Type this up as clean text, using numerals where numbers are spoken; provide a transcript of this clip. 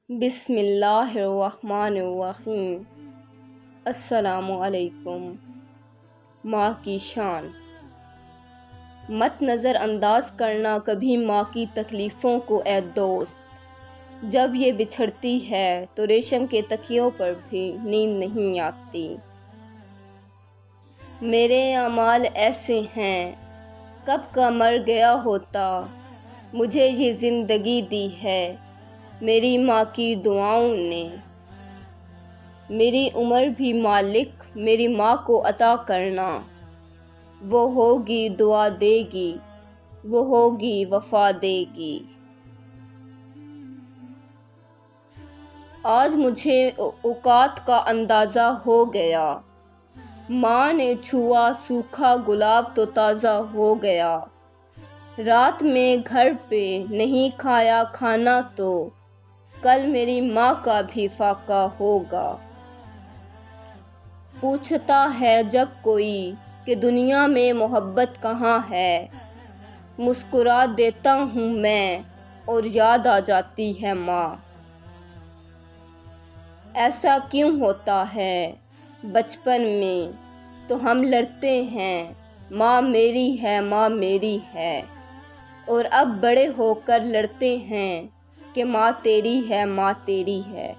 بسم اللہ الرحمن الرحیم۔ السلام علیکم۔ ماں کی شان۔ مت نظر انداز کرنا کبھی ماں کی تکلیفوں کو اے دوست، جب یہ بچھڑتی ہے تو ریشم کے تکیوں پر بھی نیند نہیں آتی۔ میرے اعمال ایسے ہیں، کب کا مر گیا ہوتا، مجھے یہ زندگی دی ہے میری ماں کی دعاؤں نے۔ میری عمر بھی مالک میری ماں کو عطا کرنا، وہ ہوگی دعا دے گی، وہ ہوگی وفا دے گی۔ آج مجھے اوقات کا اندازہ ہو گیا، ماں نے چھوا سوکھا گلاب تو تازہ ہو گیا۔ رات میں گھر پہ نہیں کھایا کھانا تو کل میری ماں کا بھی فاقہ ہوگا۔ پوچھتا ہے جب کوئی کہ دنیا میں محبت کہاں ہے، مسکرا دیتا ہوں میں اور یاد آ جاتی ہے ماں۔ ایسا کیوں ہوتا ہے بچپن میں تو ہم لڑتے ہیں، ماں میری ہے ماں میری ہے، اور اب بڑے ہو کر لڑتے ہیں کہ ماں تیری ہے ماں تیری ہے۔